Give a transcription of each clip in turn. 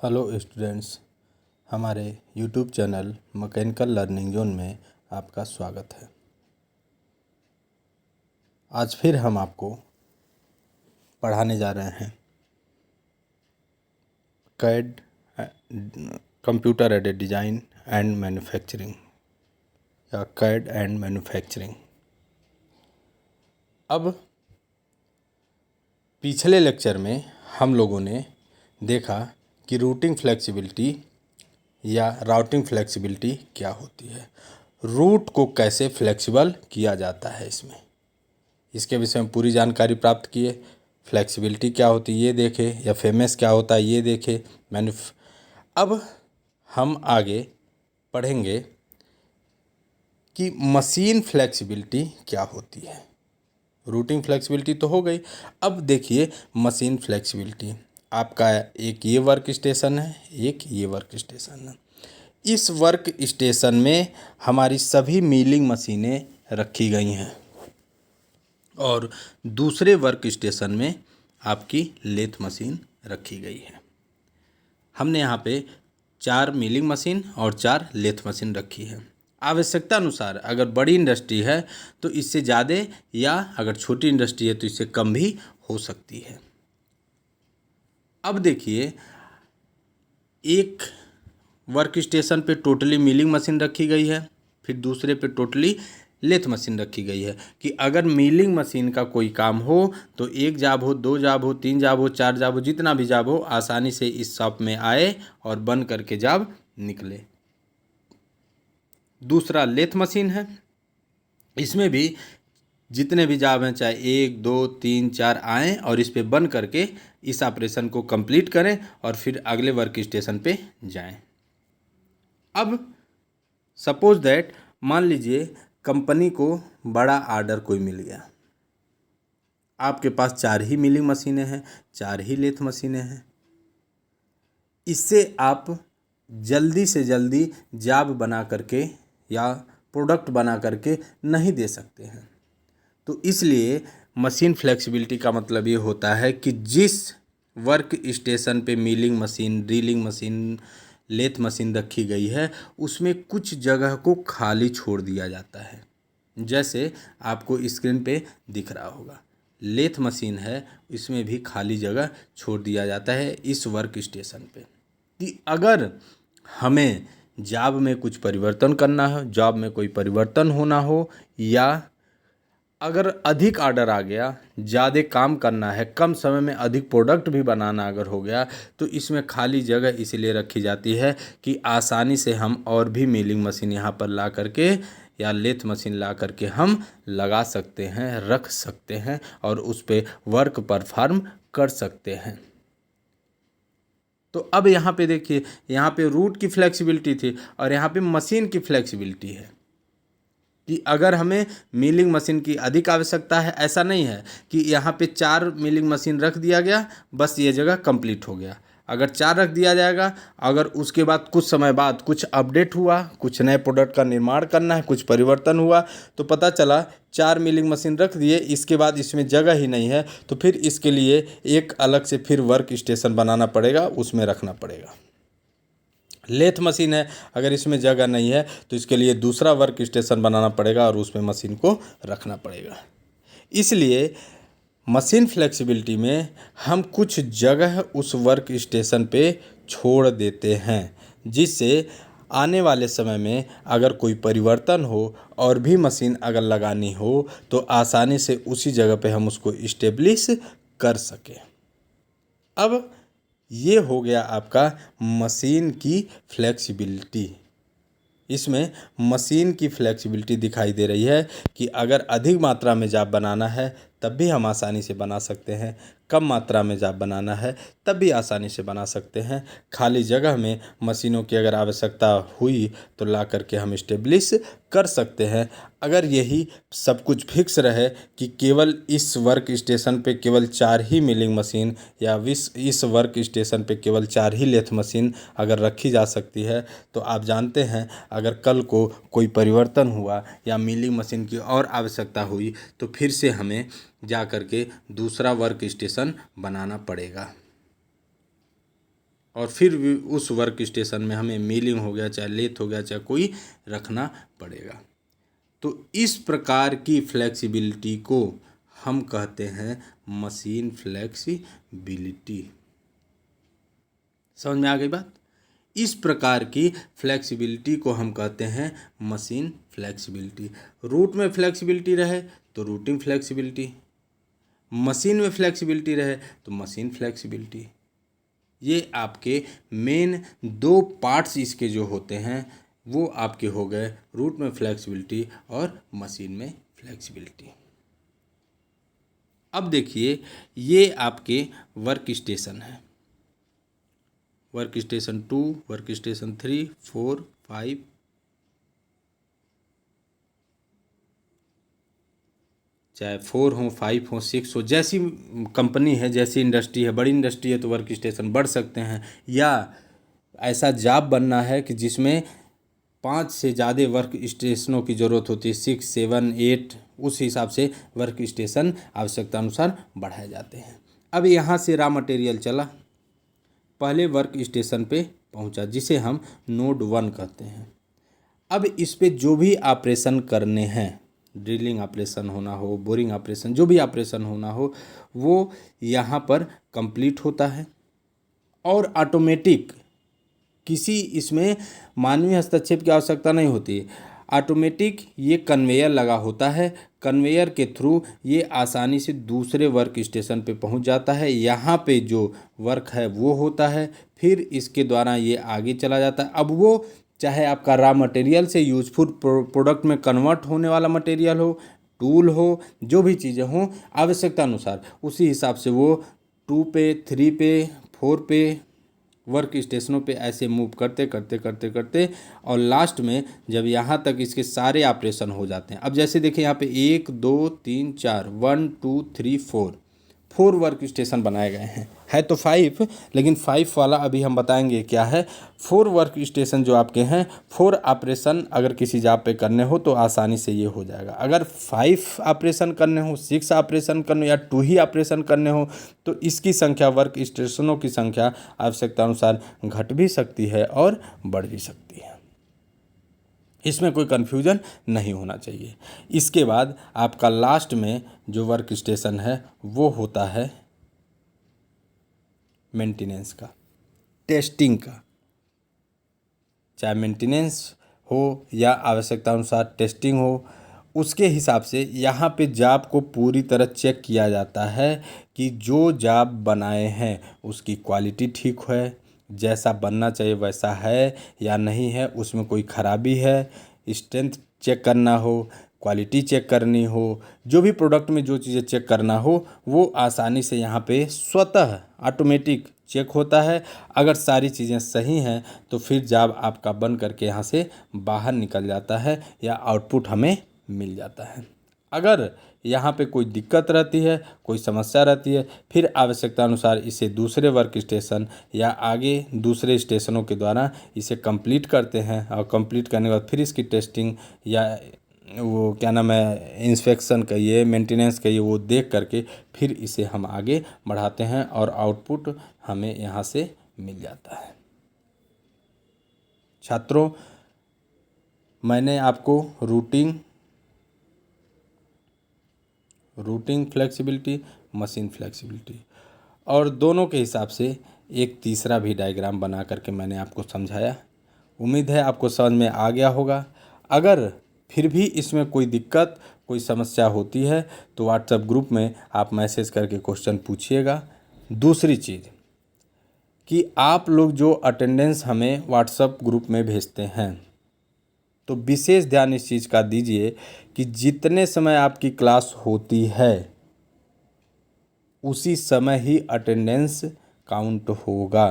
Hello students, हमारे YouTube channel mechanical learning zone में आपका स्वागत है। आज फिर हम आपको पढ़ाने जा रहे हैं CAD computer aided design and manufacturing या कैड एंड मैन्युफैक्चरिंग। अब पिछले लेक्चर में हम लोगों ने देखा कि रूटिंग फ्लेक्सिबिलिटी या राउटिंग फ्लेक्सिबिलिटी क्या होती है, रूट को कैसे फ्लेक्सिबल किया जाता है। इसके विषय में पूरी जानकारी प्राप्त किए। फ्लेक्सिबिलिटी क्या होती है ये देखे, या फेमस क्या होता है ये देखे। अब हम आगे पढ़ेंगे कि मशीन फ्लेक्सिबिलिटी क्या होती है। रूटिंग फ्लेक्सिबिलिटी तो हो गई। अब देखिए मशीन फ्लेक्सिबिलिटी, आपका एक ये वर्क स्टेशन है, एक ये वर्क स्टेशन है। इस वर्क स्टेशन में हमारी सभी मिलिंग मशीनें रखी गई हैं और दूसरे वर्क स्टेशन में आपकी लेथ मशीन रखी गई है। हमने यहाँ पे 4 मिलिंग मशीन और 4 लेथ मशीन रखी है। आवश्यकता अनुसार अगर बड़ी इंडस्ट्री है तो इससे ज़्यादा, या अगर छोटी इंडस्ट्री है तो इससे कम भी हो सकती है। अब देखिए, एक वर्क स्टेशन पे टोटली मिलिंग मशीन रखी गई है, फिर दूसरे पे टोटली लेथ मशीन रखी गई है कि अगर मिलिंग मशीन का कोई काम हो तो 1 जॉब हो, 2 जॉब हो, 3 जॉब हो, 4 जॉब हो, जितना भी जॉब हो आसानी से इस शॉप में आए और बन करके जॉब निकले। दूसरा लेथ मशीन है, इसमें भी जितने भी जॉब हैं चाहे 1, 2, 3, 4 आएँ और इस पे बन करके इस ऑपरेशन को कंप्लीट करें और फिर अगले वर्क स्टेशन पे जाएं। अब सपोज दैट, मान लीजिए कंपनी को बड़ा ऑर्डर कोई मिल गया, आपके पास 4 ही मिलिंग मशीनें हैं, 4 ही लेथ मशीनें हैं। इससे आप जल्दी से जल्दी जॉब बना करके या प्रोडक्ट बना करके नहीं दे सकते हैं। तो इसलिए मशीन फ्लेक्सिबिलिटी का मतलब ये होता है कि जिस वर्क स्टेशन पे milling machine, drilling machine, lathe machine रखी गई है उसमें कुछ जगह को खाली छोड़ दिया जाता है। जैसे आपको स्क्रीन पे दिख रहा होगा, लेथ मशीन है, इसमें भी खाली जगह छोड़ दिया जाता है इस वर्क स्टेशन पे कि अगर हमें जॉब में कुछ परिवर्तन करना हो, जॉब में कोई परिवर्तन होना हो, या अगर अधिक ऑर्डर आ गया, ज़्यादा काम करना है, कम समय में अधिक प्रोडक्ट भी बनाना अगर हो गया, तो इसमें खाली जगह इसलिए रखी जाती है कि आसानी से हम और भी मिलिंग मशीन यहाँ पर ला करके या लेथ मशीन ला करके हम लगा सकते हैं, रख सकते हैं और उस पर वर्क परफॉर्म कर सकते हैं। तो अब यहाँ पे देखिए, यहाँ पे रूट की फ्लेक्सिबिलिटी थी और यहाँ पे मशीन की फ्लेक्सिबिलिटी है कि अगर हमें मिलिंग मशीन की अधिक आवश्यकता है, ऐसा नहीं है कि यहाँ पे 4 मिलिंग मशीन रख दिया गया बस ये जगह कंप्लीट हो गया। अगर 4 रख दिया जाएगा, अगर उसके बाद कुछ समय बाद कुछ अपडेट हुआ, कुछ नए प्रोडक्ट का निर्माण करना है, कुछ परिवर्तन हुआ, तो पता चला 4 मिलिंग मशीन रख दिए, इसके बाद इसमें जगह ही नहीं है, तो फिर इसके लिए एक अलग से फिर वर्क स्टेशन बनाना पड़ेगा, उसमें रखना पड़ेगा। लेथ मशीन है, अगर इसमें जगह नहीं है तो इसके लिए दूसरा वर्क स्टेशन बनाना पड़ेगा और उसमें मशीन को रखना पड़ेगा। इसलिए मशीन फ्लेक्सिबिलिटी में हम कुछ जगह उस वर्क स्टेशन पे छोड़ देते हैं, जिससे आने वाले समय में अगर कोई परिवर्तन हो और भी मशीन अगर लगानी हो तो आसानी से उसी जगह पे हम उसको इस्टेब्लिश कर सकें। अब ये हो गया आपका मशीन की फ्लेक्सिबिलिटी। इसमें मशीन की फ्लेक्सिबिलिटी दिखाई दे रही है कि अगर अधिक मात्रा में जॉब बनाना है तब भी हम आसानी से बना सकते हैं, कम मात्रा में जॉब बनाना है तब भी आसानी से बना सकते हैं। खाली जगह में मशीनों की अगर आवश्यकता हुई तो ला करके हम इस्टेब्लिश कर सकते हैं। अगर यही सब कुछ फिक्स रहे कि केवल इस वर्क स्टेशन पे केवल 4 ही मिलिंग मशीन या इस वर्क स्टेशन पे केवल 4 ही लेथ मशीन अगर रखी जा सकती है, तो आप जानते हैं अगर कल को कोई परिवर्तन हुआ या मिलिंग मशीन की और आवश्यकता हुई तो फिर से हमें जा करके दूसरा वर्क स्टेशन बनाना पड़ेगा। और फिर भी उस वर्क स्टेशन में हमें मिलिंग हो गया, चाहे लेथ हो गया, चाहे कोई रखना पड़ेगा। तो इस प्रकार की फ्लेक्सिबिलिटी को हम कहते हैं मशीन फ्लेक्सिबिलिटी। समझ में आ गई बात? इस प्रकार की फ्लेक्सिबिलिटी को हम कहते हैं मशीन फ्लेक्सिबिलिटी। रूट में फ्लेक्सिबिलिटी रहे तो रूटिंग फ्लेक्सिबिलिटी, मशीन में फ्लेक्सिबिलिटी रहे तो मशीन फ्लेक्सिबिलिटी। ये आपके मेन दो पार्ट्स इसके जो होते हैं वो आपके हो गए, रूट में फ्लेक्सिबिलिटी और मशीन में फ्लेक्सिबिलिटी। अब देखिए, ये आपके वर्क स्टेशन है, वर्क स्टेशन 2, वर्क स्टेशन 3, 4, 5, चाहे 4 हो, 5 हो, 6 हो, जैसी कंपनी है, जैसी इंडस्ट्री है, बड़ी इंडस्ट्री है तो वर्क स्टेशन बढ़ सकते हैं, या ऐसा जॉब बनना है कि जिसमें 5 से ज़्यादा वर्क स्टेशनों की ज़रूरत होती है, 6, 7, 8, उस हिसाब से वर्क स्टेशन आवश्यकता अनुसार बढ़ाए जाते हैं। अब यहाँ से रॉ मटेरियल चला, पहले वर्क स्टेशन पे पहुँचा जिसे हम नोड 1 कहते हैं। अब इस पे जो भी ऑपरेशन करने हैं, ड्रिलिंग ऑपरेशन होना हो, बोरिंग ऑपरेशन, जो भी ऑपरेशन होना हो, वो यहाँ पर कंप्लीट होता है और ऑटोमेटिक, किसी इसमें मानवीय हस्तक्षेप की आवश्यकता नहीं होती है। ऑटोमेटिक ये कन्वेयर लगा होता है, कन्वेयर के थ्रू ये आसानी से दूसरे वर्क स्टेशन पे पहुंच जाता है। यहाँ पे जो वर्क है वो होता है, फिर इसके द्वारा ये आगे चला जाता है। अब वो चाहे आपका रॉ मटेरियल से यूजफुल प्रोडक्ट में कन्वर्ट होने वाला मटेरियल हो, टूल हो, जो भी चीज़ें हों, आवश्यकता अनुसार उसी हिसाब से वो 2 पे, 3 पे, 4 पे वर्क स्टेशनों पे ऐसे मूव करते करते करते करते और लास्ट में जब यहाँ तक इसके सारे ऑपरेशन हो जाते हैं। अब जैसे देखिए यहाँ पे 1, 2, 3, 4, 1, 2, 3, 4 वर्क स्टेशन बनाए गए हैं। है तो 5, लेकिन 5 वाला अभी हम बताएंगे क्या है। 4 वर्क स्टेशन जो आपके हैं, 4 ऑपरेशन अगर किसी जॉब पे करने हो तो आसानी से ये हो जाएगा। अगर 5 ऑपरेशन करने हो, 6 ऑपरेशन करने हो या 2 ही ऑपरेशन करने हो तो इसकी संख्या, वर्क स्टेशनों की संख्या आवश्यकता अनुसार घट भी सकती है और बढ़ भी सकती है। इसमें कोई कन्फ्यूजन नहीं होना चाहिए। इसके बाद आपका लास्ट में जो वर्क स्टेशन है वो होता है मेंटेनेंस का, टेस्टिंग का। चाहे मेंटेनेंस हो या आवश्यकता अनुसार टेस्टिंग हो, उसके हिसाब से यहाँ पे जॉब को पूरी तरह चेक किया जाता है कि जो जॉब बनाए हैं उसकी क्वालिटी ठीक है, जैसा बनना चाहिए वैसा है या नहीं है, उसमें कोई खराबी है, स्ट्रेंथ चेक करना हो, क्वालिटी चेक करनी हो, जो भी प्रोडक्ट में जो चीज़ें चेक करना हो वो आसानी से यहाँ पे स्वतः ऑटोमेटिक चेक होता है। अगर सारी चीज़ें सही हैं तो फिर जॉब आपका बन करके यहाँ से बाहर निकल जाता है या आउटपुट हमें मिल जाता है। अगर यहाँ पे कोई दिक्कत रहती है, कोई समस्या रहती है, फिर आवश्यकता अनुसार इसे दूसरे वर्क स्टेशन या आगे दूसरे स्टेशनों के द्वारा इसे कंप्लीट करते हैं और कंप्लीट करने के बाद फिर इसकी टेस्टिंग या वो क्या नाम है, इंस्पेक्शन कहिए, मेंटेनेंस कहिए, वो देख करके फिर इसे हम आगे बढ़ाते हैं और आउटपुट हमें यहाँ से मिल जाता है। छात्रों, मैंने आपको रूटिंग फ्लेक्सिबिलिटी, मशीन फ्लेक्सिबिलिटी और दोनों के हिसाब से एक तीसरा भी डायग्राम बना करके मैंने आपको समझाया। उम्मीद है आपको समझ में आ गया होगा। अगर फिर भी इसमें कोई दिक्कत, कोई समस्या होती है तो व्हाट्सएप ग्रुप में आप मैसेज करके क्वेश्चन पूछिएगा। दूसरी चीज़ कि आप लोग जो अटेंडेंस हमें व्हाट्सएप ग्रुप में भेजते हैं तो विशेष ध्यान इस चीज़ का दीजिए कि जितने समय आपकी क्लास होती है उसी समय ही अटेंडेंस काउंट होगा।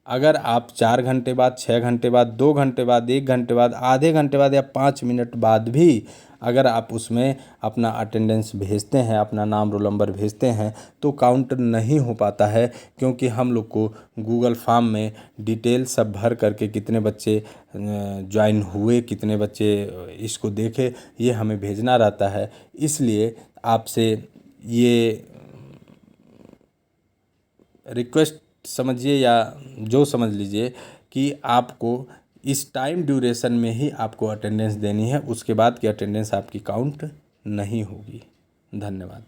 अगर आप 4 घंटे बाद, 6 घंटे बाद, 2 घंटे बाद, 1 घंटे बाद, आधे घंटे बाद या 5 मिनट बाद भी अगर आप उसमें अपना अटेंडेंस भेजते हैं, अपना नाम रोल नंबर भेजते हैं तो काउंट नहीं हो पाता है, क्योंकि हम लोग को गूगल फॉर्म में डिटेल सब भर करके कितने बच्चे ज्वाइन हुए, कितने बच्चे इसको देखे, ये हमें भेजना रहता है। इसलिए आपसे ये रिक्वेस्ट समझिए या जो समझ लीजिए कि आपको इस टाइम ड्यूरेशन में ही आपको अटेंडेंस देनी है, उसके बाद की अटेंडेंस आपकी काउंट नहीं होगी। धन्यवाद।